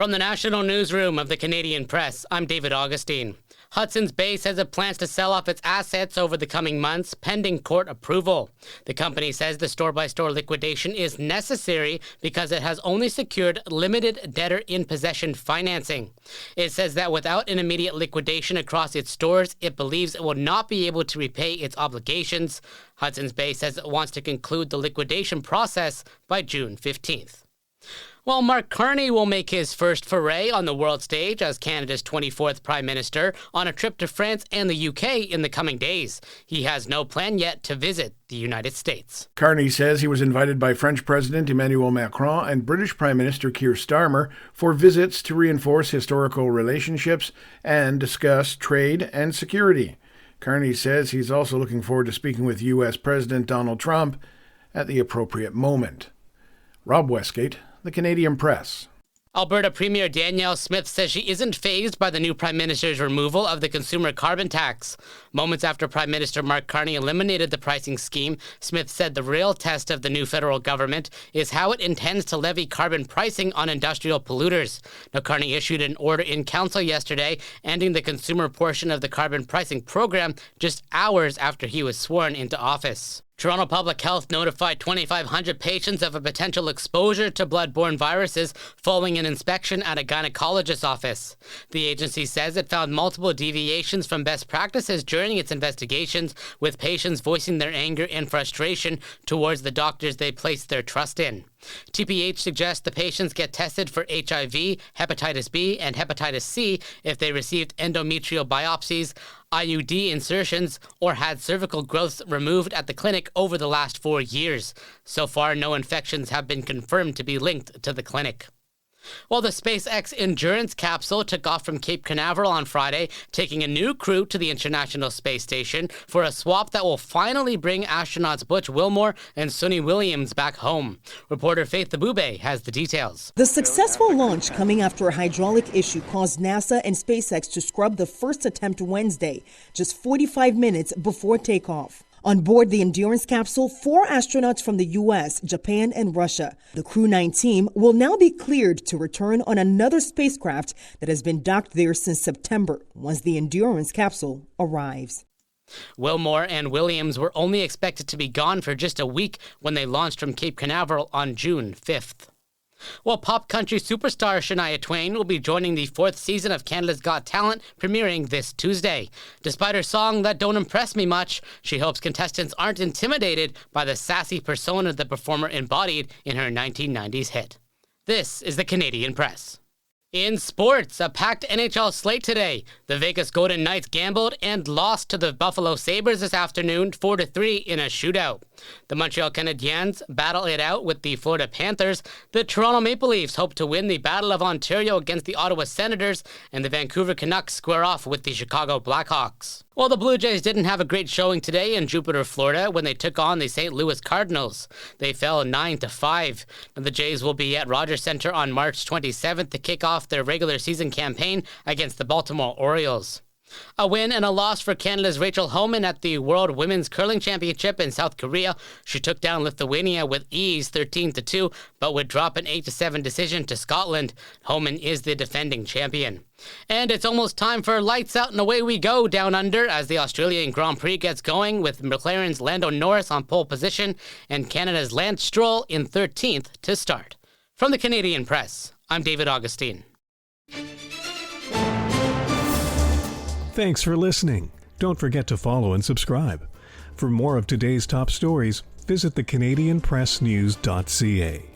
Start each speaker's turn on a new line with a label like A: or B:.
A: From the National Newsroom of the Canadian Press, I'm David Augustine. Hudson's Bay says it plans to sell off its assets over the coming months, pending court approval. The company says the store-by-store liquidation is necessary because it has only secured limited debtor-in-possession financing. It says that without an immediate liquidation across its stores, it believes it will not be able to repay its obligations. Hudson's Bay says it wants to conclude the liquidation process by June 15th. Well, Mark Carney will make his first foray on the world stage as Canada's 24th Prime Minister on a trip to France and the UK in the coming days. He has no plan yet to visit the United States.
B: Carney says he was invited by French President Emmanuel Macron and British Prime Minister Keir Starmer for visits to reinforce historical relationships and discuss trade and security. Carney says he's also looking forward to speaking with U.S. President Donald Trump at the appropriate moment. Rob Westgate, The Canadian Press.
A: Alberta Premier Danielle Smith says she isn't fazed by the new Prime Minister's removal of the consumer carbon tax. Moments after Prime Minister Mark Carney eliminated the pricing scheme, Smith said the real test of the new federal government is how it intends to levy carbon pricing on industrial polluters. Now, Carney issued an order in council yesterday ending the consumer portion of the carbon pricing program just hours after he was sworn into office. Toronto Public Health notified 2,500 patients of a potential exposure to blood-borne viruses following an inspection at a gynecologist's office. The agency says it found multiple deviations from best practices during its investigations, with patients voicing their anger and frustration towards the doctors they placed their trust in. TPH suggests the patients get tested for HIV, hepatitis B, and hepatitis C if they received endometrial biopsies, IUD insertions, or had cervical growths removed at the clinic over the last 4 years. So far, no infections have been confirmed to be linked to the clinic. Well, the SpaceX Endurance capsule took off from Cape Canaveral on Friday, taking a new crew to the International Space Station for a swap that will finally bring astronauts Butch Wilmore and Suni Williams back home. Reporter Faith Abube has the details.
C: The successful launch coming after a hydraulic issue caused NASA and SpaceX to scrub the first attempt Wednesday, just 45 minutes before takeoff. On board the Endurance capsule, 4 astronauts from the U.S., Japan, and Russia. The Crew 9 team will now be cleared to return on another spacecraft that has been docked there since September, once the Endurance capsule arrives.
A: Wilmore and Williams were only expected to be gone for just a week when they launched from Cape Canaveral on June 5th. Well, pop country superstar Shania Twain will be joining the 4th season of Canada's Got Talent, premiering this Tuesday. Despite her song That Don't Impress Me Much, she hopes contestants aren't intimidated by the sassy persona the performer embodied in her 1990s hit. This is the Canadian Press. In sports, a packed NHL slate today. The Vegas Golden Knights gambled and lost to the Buffalo Sabres this afternoon 4-3 in a shootout. The Montreal Canadiens battle it out with the Florida Panthers. The Toronto Maple Leafs hope to win the Battle of Ontario against the Ottawa Senators, and the Vancouver Canucks square off with the Chicago Blackhawks. Well, the Blue Jays didn't have a great showing today in Jupiter, Florida, when they took on the St. Louis Cardinals. They fell 9-5. And the Jays will be at Rogers Center on March 27th to kick off their regular season campaign against the Baltimore Orioles. A win and a loss for Canada's Rachel Homan at the World Women's Curling Championship in South Korea. She took down Lithuania with ease 13-2, but would drop an 8-7 decision to Scotland. Homan is the defending champion. And it's almost time for lights out and away we go down under as the Australian Grand Prix gets going with McLaren's Lando Norris on pole position and Canada's Lance Stroll in 13th to start. From the Canadian Press, I'm David Augustine.
D: Thanks for listening. Don't forget to follow and subscribe. For more of today's top stories, visit thecanadianpressnews.ca.